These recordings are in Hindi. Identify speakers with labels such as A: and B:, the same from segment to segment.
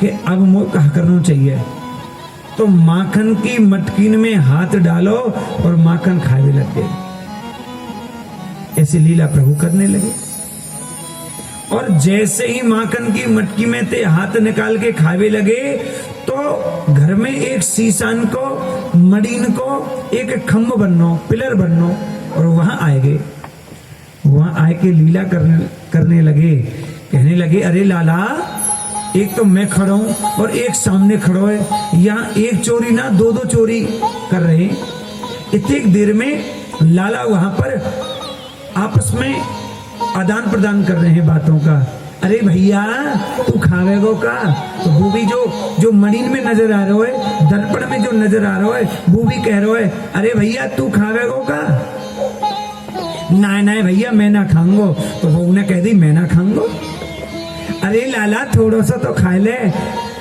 A: कि अब मोह कहा करना चाहिए, तो माखन की मटकीन में हाथ डालो और माखन खावे लग गए। ऐसी लीला प्रभु करने लगे। और जैसे ही माखन की मटकी में ते हाथ निकाल के खावे लगे, तो घर में एक शीशान को, मडीन को एक खम्भ बननो, पिलर बननो, और वहां आए गए। वहां आए के लीला करने लगे। कहने लगे, अरे लाला, एक तो मैं खड़ा हूं और एक सामने खड़ो है, यहाँ एक चोरी ना दो दो चोरी कर रहे। इतनी देर में लाला वहां पर आपस में आदान प्रदान कर रहे हैं बातों का। अरे भैया, तू खावेगो का? तो वो भी जो मणीन में नजर आ रहा है, दर्पण में जो नजर आ रहा है, वो भी कह रहा है, अरे भैया तू खावेगो का? ना ना भैया मैं ना खाऊंगो। तो वो उन्हें कह दी, मैं ना खाऊंगो। अरे लाला थोड़ा सा तो खा ले।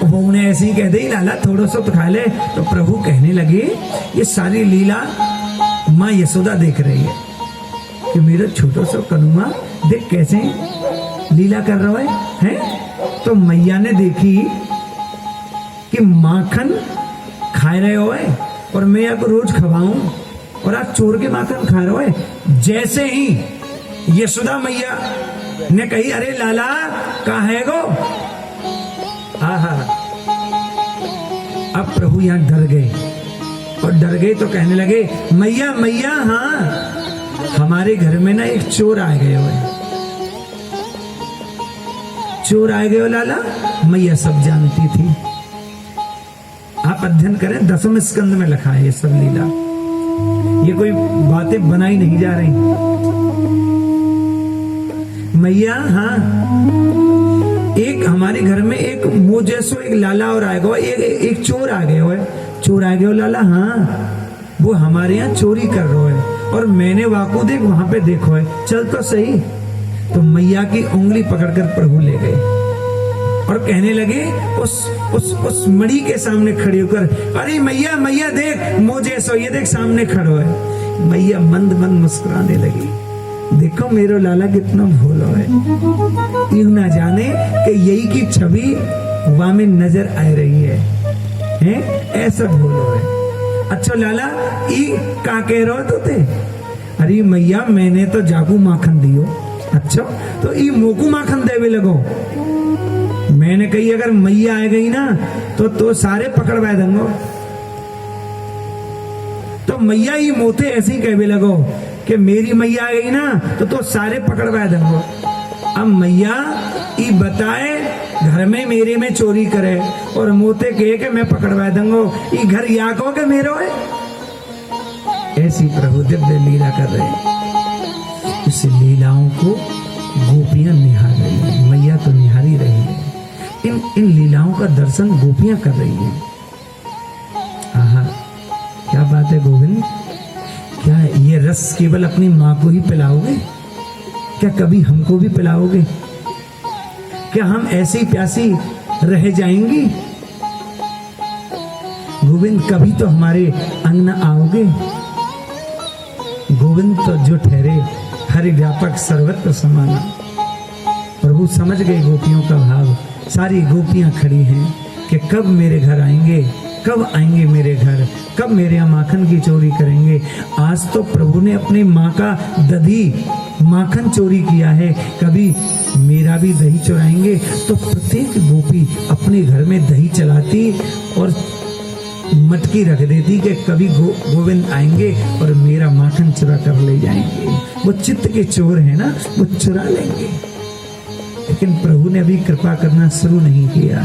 A: वो उन्हें ऐसे ही कह दी, लाला थोड़ा सा तो खा ले। तो प्रभु कहने लगे, ये सारी लीला माँ यशोदा देख रही है कि मेरा छोटा सा कनुआ देख कैसे लीला कर रहा है? तो मैया ने देखी कि माखन खा रहे हो और मैं आपको रोज खवाऊं, और आप चोर के माखन खा रहे हो। जैसे ही यशोदा मैया ने कही, अरे लाला कहा है गो? आहा, अब प्रभु यहां डर गए, और डर गए तो कहने लगे, मैया मैया, हाँ हमारे घर में ना एक चोर आ गए हो। चोर आ गए हो लाला? मैया सब जानती थी। आप अध्ययन करें, 10वें स्कंद में लिखा है ये सब लीला। ये कोई बातें बनाई नहीं जा रही। मैया, हाँ एक हमारे घर में एक मुँह जैसो एक लाला और आएगा, एक चोर आ गए हो। चोर आ गए हो लाला? हाँ, वो हमारे यहाँ चोरी कर रहे है, और मैंने वाकू देख वहां पे देखो है, चल तो सही। तो मैया की उंगली पकड़कर प्रभु ले गए और कहने लगे, उस मणि के सामने खड़े होकर, अरे मैया मैया देख, मुझे सो ये देख सामने खड़ो है। मैया मंद मंद मुस्कुराने लगी, देखो मेरो लाला कितना भोलो है, यूं ना जाने कि यही की छवि वहां में नजर आ रही है? ऐसा भोलो है। अच्छा लाला, ई का कह रहे हो तो? अरे मैया मैंने तो जाकू माखन दियो। अच्छा, तो ई मोकू माखन देवे लगो। मैंने कही अगर मैया आ गई ना तो सारे पकड़वा देंगो। तो मैया ही मोते ऐसे ही कहवे लगो कि मेरी मैया आ गई ना तो सारे पकड़वा देंगो। अब मैया ई बताए घर में मेरे में चोरी करे और मोते कहे कि मैं पकड़वा दूंगो, ई घर या कहो के मेरो है। ऐसी प्रभु दिव्य लीला कर रहे हैं। इस लीलाओं को गोपियां निहार रही है, मैया तो निहारी रही है। इन लीलाओं का दर्शन गोपियां कर रही है। आहा, क्या बात है गोविंद, क्या ये रस केवल अपनी माँ को ही पिलाओगे? क्या कभी हमको भी पिलाओगे? क्या हम ऐसी प्यासी रह जाएंगी? गोविंद कभी तो हमारे अंगना आओगे? गोविंद तो जो ठहरे हरि व्यापक सर्वत्र समाना। प्रभु समझ गए गोपियों का भाव। सारी गोपियां खड़ी हैं कि कब मेरे घर आएंगे, कब आएंगे मेरे घर, कब मेरे यहाँ माखन की चोरी करेंगे। आज तो प्रभु ने अपनी माँ का दधी माखन चोरी किया है, कभी मेरा भी दही चुराएंगे। तो प्रत्येक गोपी अपने घर में दही चलाती और मटकी रख देती कि कभी गोविंद आएंगे और मेरा माखन चुरा कर ले जाएंगे। वो चित्त के चोर है ना, वो चुरा लेंगे। लेकिन प्रभु ने अभी कृपा करना शुरू नहीं किया।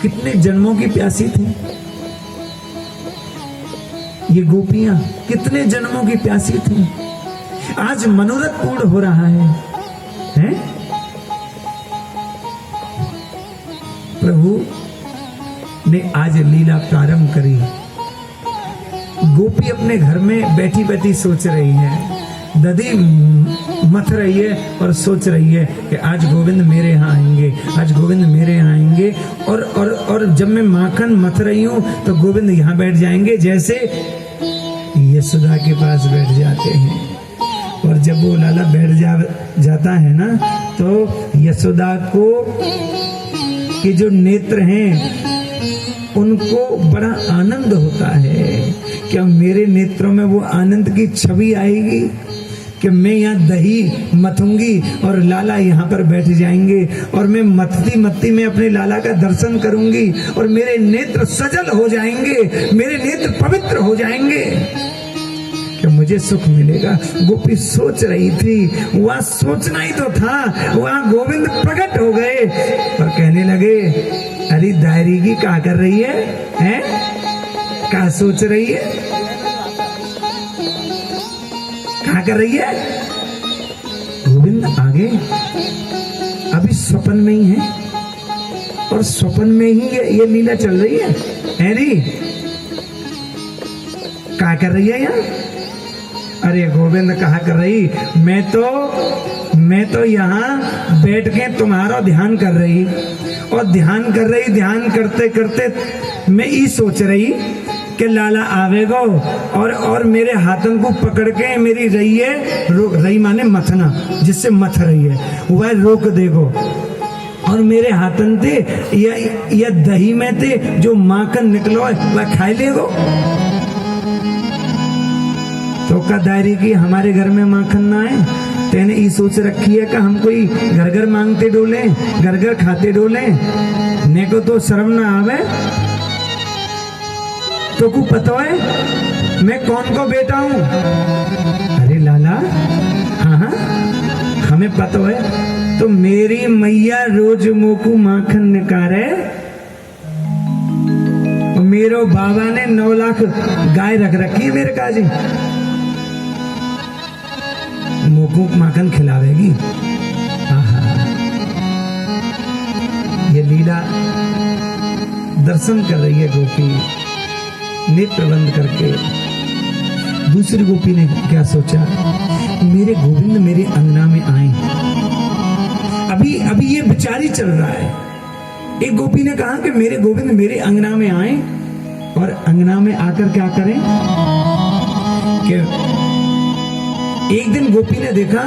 A: कितने जन्मों की प्यासी थी ये गोपियां, कितने जन्मों की प्यासी थी। आज मनोरथ पूर्ण हो रहा है? प्रभु ने आज लीला प्रारंभ करी। गोपी अपने घर में बैठी बैठी सोच रही है, दधी मथ रही है और सोच रही है कि आज गोविंद मेरे यहाँ आएंगे, आज गोविंद मेरे यहाँ आएंगे। और जब मैं माखन मथ रही हूँ तो गोविंद यहाँ बैठ जाएंगे, जैसे यशोदा के पास बैठ जाते हैं। और जब वो लाला बैठ जाता है ना तो यशोदा को कि जो नेत्र हैं उनको बड़ा आनंद होता है। क्या मेरे नेत्रों में वो आनंद की छवि आएगी कि मैं यहाँ दही मथूंगी और लाला यहाँ पर बैठ जाएंगे और मैं मथती मथती में अपने लाला का दर्शन करूंगी और मेरे नेत्र सजल हो जाएंगे, मेरे नेत्र पवित्र हो जाएंगे, कि मुझे सुख मिलेगा। गोपी सोच रही थी, वहां सोचना ही तो था, वहां गोविंद प्रकट हो गए और कहने लगे, अरे दायरी की क्या कर रही है, हैं? क्या सोच रही है, क्या कर रही है? गोविंद आगे अभी स्वप्न में ही है और स्वप्न में ही ये लीला चल रही है। हैरी क्या कर रही है यहाँ? अरे गोविंद कहा कर रही, मैं तो यहाँ बैठ के तुम्हारा ध्यान कर रही और ध्यान करते करते मैं ये सोच रही कि लाला आवेगो और मेरे हाथन को पकड़ के मेरी रही माने मथना, जिससे मथ रही है वह रोक देगो और मेरे हाथन थे या दही में थे जो माखन निकलो वह खाई लेगो। तो का दायरी की हमारे घर में माखन ना आए, तेने ये सोच रखी है कि हम कोई घर घर मांगते डोले, घर घर खाते डोले, ने को तो शर्म ना आवे। तो को पता है मैं कौन को बेटा हूं? अरे लाला, हाँ हमें पता है। तो मेरी मैया रोज मोकू माखन निकारे और मेरो बाबा ने 9 लाख गाय रख रखी है मेरे काजी, मोकू माखन खिलावेगी। ये लीला दर्शन कर रही है गोपी नेत्र बंद करके। दूसरी गोपी ने क्या सोचा, मेरे गोविंद मेरे अंगना में आए। अभी ये विचार ही चल रहा है। एक गोपी ने कहा कि मेरे गोविंद मेरे अंगना में आए और अंगना में आकर क्या करें कि एक दिन गोपी ने देखा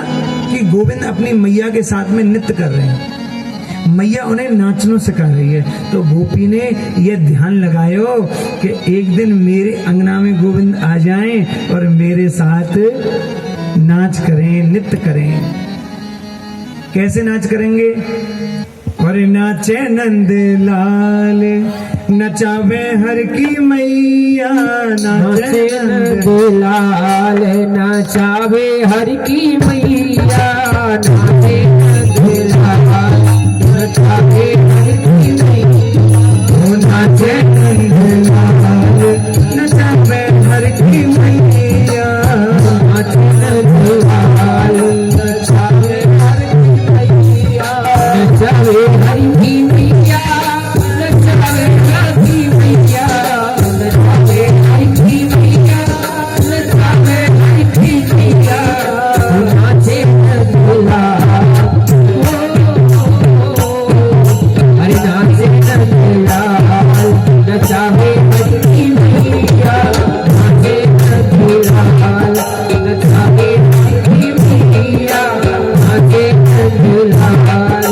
A: कि गोविंद अपनी मैया के साथ में नृत्य कर रहे हैं, मैया उन्हें नाचना सिखा रही है। तो गोपी ने यह ध्यान लगायो कि एक दिन मेरे अंगना में गोविंद आ जाएं और मेरे साथ नाच करें, नृत्य करें। कैसे नाच करेंगे? और नाचे नंद लाल नचावे हर की मैया, नाचे नंद लाल नचावे हर की मैया, नाचे नंद लाल नचावे हर की मैया, नाचे नंद लाल नचावे हर की मैया, नाचे नंद लाल नचावे हर की मैया, नचावे हर की मैया, नचावे हर की मैया, नचावे हर की मैया, नचावे हर की मैया, नाचे नंद लाल, अरे नाचे नंद लाल नचावे हर की मैया, नाचे नंद लाल नचावे हर की मैया, नाचे नंद लाल।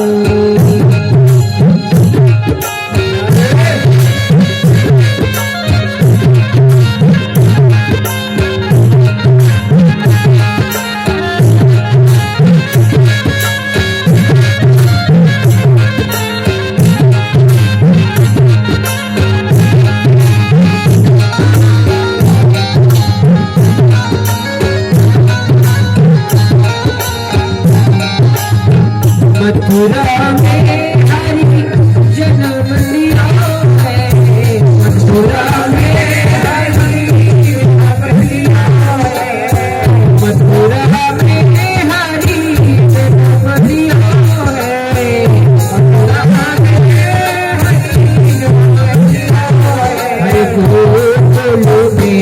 A: मथुरा में हरि जन्म लिया है, मथुरा में हरि जन्म लिया है, मथुरा में हरि जन्म लिया है, मथुरा में हरि जन्म लिया है। हरे गोकुल में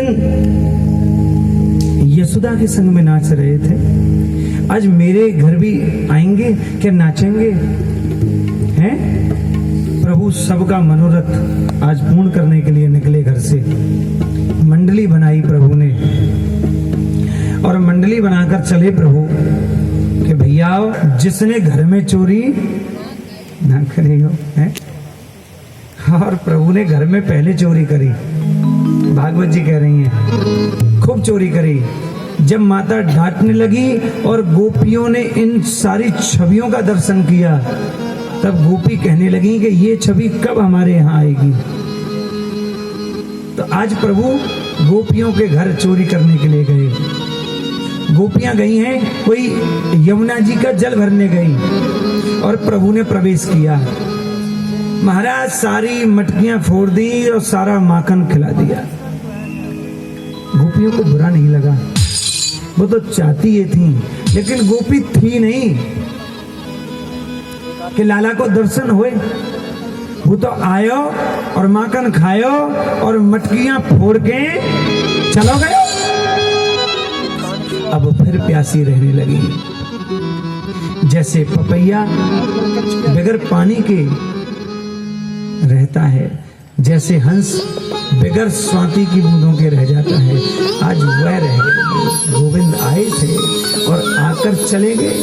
A: दिन यशोदा के संग में नाच रहे थे, आज मेरे घर भी आएंगे क्या, नाचेंगे? हैं? प्रभु सबका मनोरथ आज पूर्ण करने के लिए निकले घर से। मंडली बनाई प्रभु ने और मंडली बनाकर चले प्रभु कि भैया जिसने घर में चोरी ना करी हो है। और प्रभु ने घर में पहले चोरी करी, भागवत जी कह रही हैं खूब चोरी करी। जब माता डांटने लगी और गोपियों ने इन सारी छवियों का दर्शन किया, तब गोपी कहने लगी कि ये छवि कब हमारे यहाँ आएगी। तो आज प्रभु गोपियों के घर चोरी करने के लिए गए। गोपियां गई हैं, कोई यमुना जी का जल भरने गई और प्रभु ने प्रवेश किया। महाराज सारी मटकियां फोड़ दी और सारा माखन खिला दिया। गोपियों को बुरा नहीं लगा, वो तो चाहती ये थी, लेकिन गोपी थी नहीं कि लाला को दर्शन हुए। वो तो आयो और माखन खायो और मटकियां फोड़ के चलो गए। अब फिर प्यासी रहने लगी, जैसे पपैया बगैर पानी के रहता है, जैसे हंस बगैर स्वाति की बूंदों के रह जाता है, आज वह रह गए। गोविंद आए थे और आकर चले गए।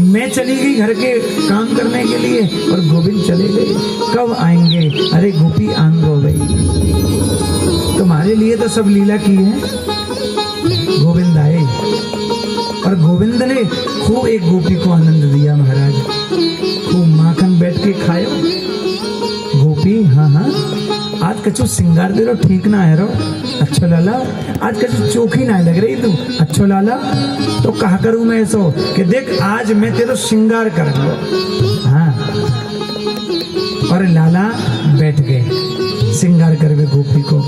A: मैं चली गई घर के काम करने के लिए और गोविंद चले गए। कब आएंगे? अरे गोपी आंग हो गई, तुम्हारे लिए तो सब लीला की है। गोविंद आए और गोविंद ने खूब एक गोपी को आनंद दिया। महाराज खूब माखन बैठ के खायो। गोपी हाँ हाँ आज कछु सिंगार दे रो, ठीक ना है रो। अच्छो लाला आज कछु चोखी ना लग रही तू। अच्छो लाला तो कहा करूं मैं ऐसो कि देख आज मैं तेरे श्रृंगार कर लो। हाँ और लाला बैठ गए श्रृंगार कर गए गोपी को,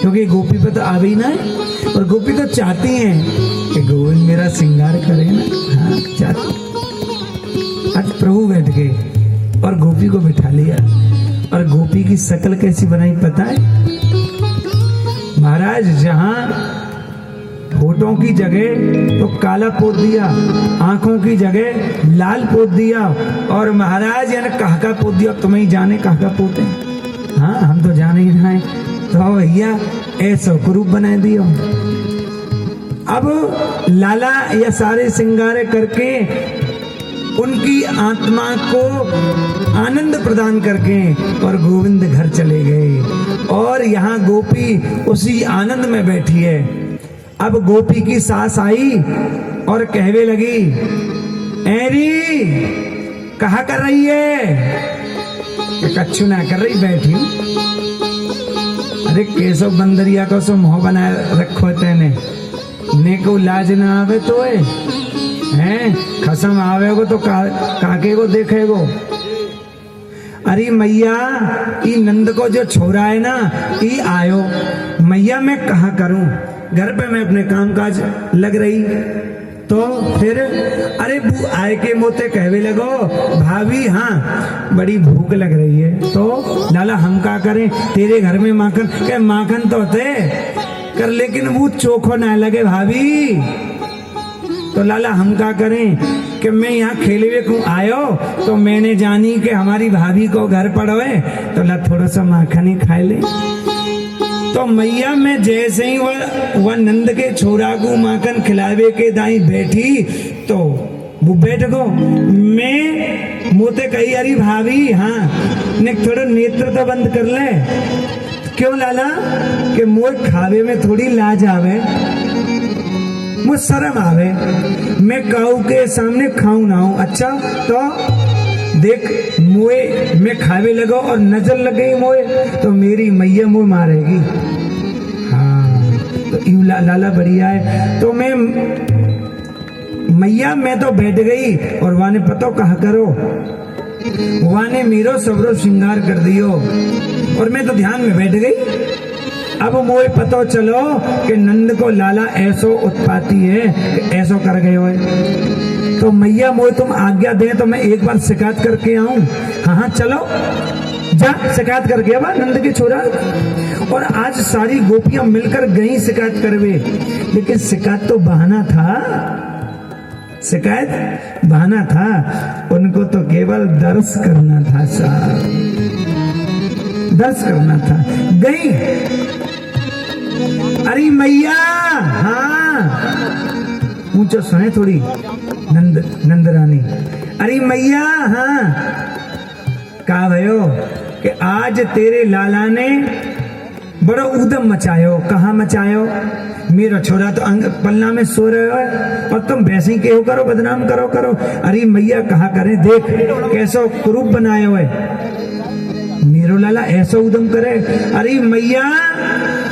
A: क्योंकि गोपी पे तो आ गई ना है और गोपी तो चाहती हैं कि गोविंद मेरा श्रृंगार करे ना। हाँ चाहती। आज प्रभु बैठ गए और गोपी को बिठा लिया। और गोपी की शक्ल कैसी बनाई पता है महाराज? जहां होठों की जगह तो काला पोत दिया, आंखों की जगह लाल पोत दिया और महाराज यानी कहका पोत दिया। तुम्हें ही जाने कहका पोते, हाँ हम तो जाने ही ना, तो भैया ऐसा रूप बना दियो। अब लाला या सारे सिंगारे करके उनकी आत्मा को आनंद प्रदान करके और गोविंद घर चले गए और यहाँ गोपी उसी आनंद में बैठी है। अब गोपी की सास आई और कहवे लगी, एरी कहा कर रही है? कच्छु ना कर रही, बैठी। अरे केसो बंदरिया को सो मोह बनाए रखो तेने, ने को लाज ना आवे तो हैं खसम आवेगो तो काके को देखेगो। अरे मैया ई नंद को जो छोरा है ना ई आयो। मैया मैं कहा करूं, घर पे मैं अपने काम काज लग रही। तो फिर अरे बू आए के मोते कहवे लगो, भाभी हाँ बड़ी भूख लग रही है। तो लाला हम क्या करें, तेरे घर में माखन क्या? माखन तो होते कर लेकिन वो चोखो ना लगे भाभी। तो लाला हम क्या करें कि मैं यहाँ खेले हुए क्यों आयो, तो मैंने जानी कि हमारी भाभी को घर पड़ोए तो ला थोड़ा सा माखन ही खाए ले। तो मैया मैं जैसे ही वह नंद के छोरा को माखन खिलावे के दाई बैठी तो वो बैठ गो। मैं मोते कही अरे भाभी हाँ ने थोड़ा नेत्र तो बंद कर ले। क्यों लाला? कि मोर खावे में थोड़ी लाज आवे, मुझे शर्म आवे, मैं काऊ के सामने खाऊं ना हूं। अच्छा तो देख मोए मैं खावे लगो और नजर लग गई मोए तो मेरी मैया मुँह मारेगी। हाँ तो यूं लाला बढ़िया है। तो मैं मैया मैं तो बैठ गई और वाने पतो कहा करो, वाने मेरो सबरो श्रृंगार कर दियो और मैं तो ध्यान में बैठ गई। अब मोए पतो चलो कि नंद को लाला ऐसो उत्पाती है कि ऐसो कर गए हो। तो मैया मोए तुम आज्ञा दे तो मैं एक बार शिकायत करके आऊं। हाँ हाँ चलो जा शिकायत करके अब नंद के छोरा। और आज सारी गोपियां मिलकर गई शिकायत करवे, लेकिन शिकायत तो बहाना था, शिकायत बहाना था, उनको तो केवल दर्श करना था साहब, दर्श करना था। गई, अरे मैया, हाँ ऊंचा सुने थोड़ी, नंद रानी, अरे मैया, हाँ कहा भयो कि आज तेरे लाला ने बड़ा उदम मचायो। कहाँ मचायो? मेरा छोरा तो पलना में सो रहे हो और तुम वैसे ही कहो करो, बदनाम करो करो। अरे मैया कहा करें, देख कैसो कुरूप बनाए हुए, मेरो लाला ऐसा उदम करे। अरे मैया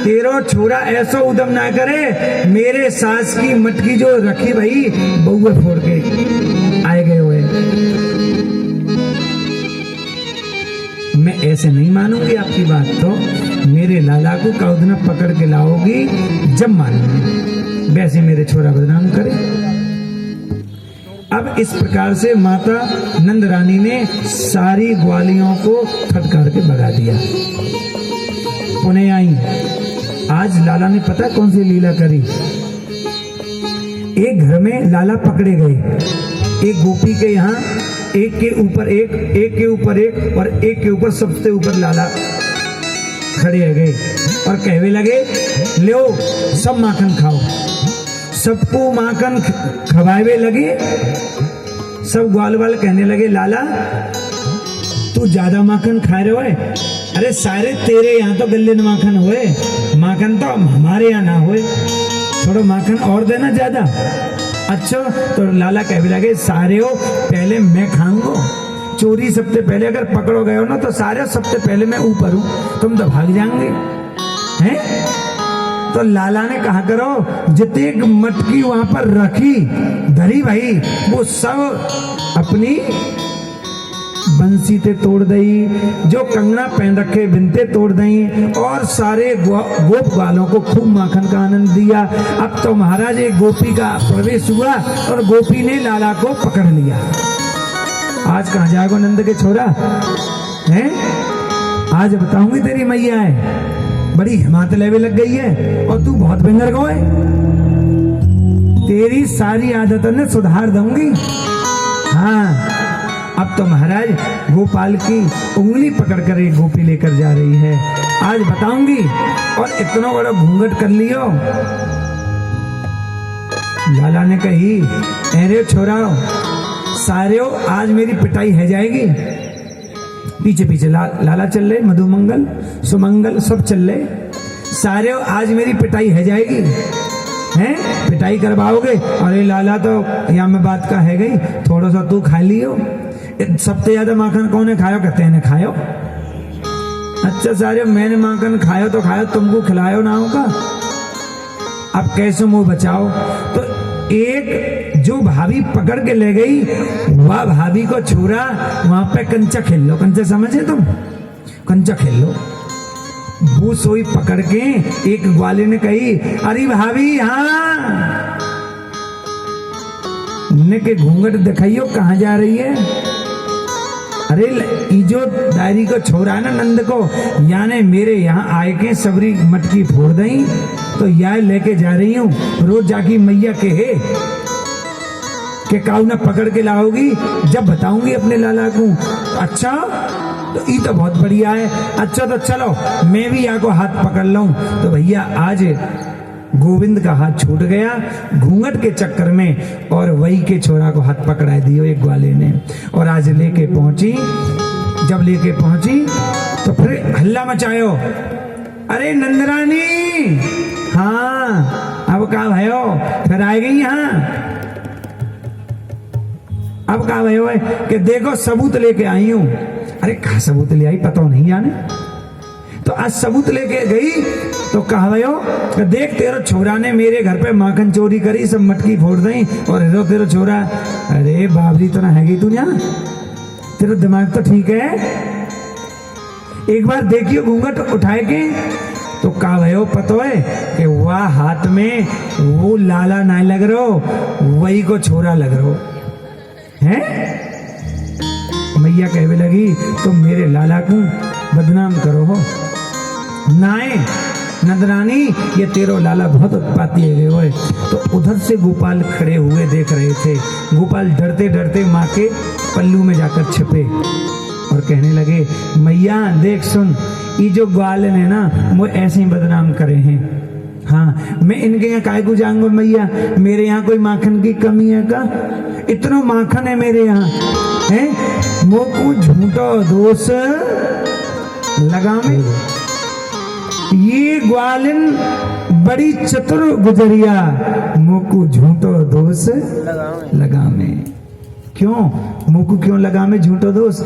A: तेरो छोरा ऐसा उदम ना करे, मेरे सास की मटकी जो रखी भाई बउए फोड़ के आए गए हुए। मैं ऐसे नहीं मानूंगी आपकी बात, तो मेरे लाला को कौदना पकड़ के लाओगी जब मानूंगी, वैसे मेरे छोरा बदनाम करे। अब इस प्रकार से माता नंद रानी ने सारी ग्वालियों को फटकार के भगा दिया। पुणे आई, आज लाला ने पता कौन सी लीला करी। एक घर में लाला पकड़े गए, एक गोपी के यहाँ एक के ऊपर एक, एक के ऊपर एक और एक के ऊपर सबसे ऊपर लाला खड़े गए और कहवे लगे, लो सब माखन खाओ। सबको माखन खवावे लगे। सब ग्वाल वाल कहने लगे, लाला तू ज्यादा माखन खा रहे हो। अरे सारे तेरे यहाँ तो गले में माखन हुए, माखन तो हमारे यहाँ ना हुए, थोड़ा माखन और देना ज्यादा। अच्छा तो लाला कहने लगे, सारे हो पहले मैं खाऊंगा, चोरी सबसे पहले अगर पकड़ो गए हो ना तो सारे सबसे पहले मैं ऊपर हूं, तुम तो भाग जाओगे हैं। तो लाला ने कहा करो, जितने मटकी वहां पर रखी धरी भाई वो सब अपनी बंसी ते तोड़ दई, जो कंगना पहन रखे बिनते तोड़ दई और सारे गोप ग्वालों को खूब माखन का आनंद दिया। अब तो महाराज एक गोपी का प्रवेश हुआ और गोपी ने लाला को पकड़ लिया। आज कहाँ जाएगो नंद के छोरा हैं? आज बताऊंगी तेरी मैया है, बड़ी हिम्मत लेवे लग गई है और तू बहुत बेंगर गो है। तेरी सारी आदतों ने सुधार दूंगी। हाँ अब तो महाराज गोपाल की उंगली पकड़कर एक गोपी लेकर जा रही है, आज बताऊंगी। और इतना बड़ा घूंघट कर लियो। लाला ने कही, अरे छोरा सारे हो आज मेरी पिटाई है जाएगी। पीछे पीछे लाला चल रहे, मधुमंगल सुमंगल सब चल रहे। सारे हो आज मेरी पिटाई है जाएगी, हैं पिटाई करवाओगे। अरे लाला तो यहाँ में बात का है गई, थोड़ा सा तू खा लियो। सबसे ज्यादा माखन कौन ने खायो? कहते हैं खायो। अच्छा सारे मैंने माखन खायो तो खायो, तुमको खिलायो ना होगा। अब कैसे मुंह बचाओ? तो एक जो भाभी पकड़ के ले गई, वह भाभी को छोरा वहां पे कंचा खेल लो। कंचा समझे तुम? कंचा खेल लो। वो सोई पकड़ के एक ग्वाले ने कही, अरे भाभी हाँ ने के घूंघट दिखाइयो, कहाँ जा रही है? अरे जो दायरी को छोरा है ना नंद को, याने मेरे यहाँ आए के सबरी मटकी फोड़ दई तो या लेके जा रही हूँ। रोज जाकी मैया के है कि काऊ ना पकड़ के लाओगी, जब बताऊंगी अपने लाला को। अच्छा तो ये तो बहुत बढ़िया है। अच्छा तो चलो मैं भी यहाँ को हाथ पकड़ लूं। तो भैया आज गोविंद का हाथ छूट गया घूंघट के चक्कर में, और वही के छोरा को हाथ पकड़ा दियो एक ग्वाले ने। और आज लेके पहुंची, जब लेके पहुंची तो फिर हल्ला मचायो, अरे नंदरानी हाँ अब कहा भयो? फिर आ गई यहाँ। अब कहा भयो है कि देखो सबूत लेके आई हूं। अरे कहा सबूत ले आई? पता नहीं जाने। तो आज सबूत लेके गई तो कहा भयो कि देख तेरा छोरा ने मेरे घर पे माखन चोरी करी, सब मटकी फोड़ दी। और इधर तेरा छोरा, अरे बाबरी तो ना हैगी तू यहाँ, तेरा दिमाग तो ठीक है? एक बार देखियो घूंघट उठाए के। तो कहा भयो पतो है कि वह हाथ में वो लाला ना लग रहो, वही को छोरा लग रहो है। मैया कहवे लगी तुम मेरे लाला को बदनाम करो हो, नाए नंदरानी ये तेरो लाला बहुत उत्पाती है हुए। तो उधर से गोपाल खड़े हुए देख रहे थे। गोपाल डरते डरते माँ के पल्लू में जाकर छिपे और कहने लगे, मैया देख सुन, ये जो ग्वालन है ना वो ऐसे ही बदनाम करे हैं। हाँ, मैं इनके यहाँ काय को जाऊंगा मैया, मेरे यहाँ कोई माखन की कमी है का? इतना माखन है मेरे यहाँ है, मोको झूठो दोष लगा में। ये ग्वालिन बड़ी चतुर गुजरिया, मोको झूठो दोष लगा में। क्यों मोको क्यों लगा में झूठो दोष?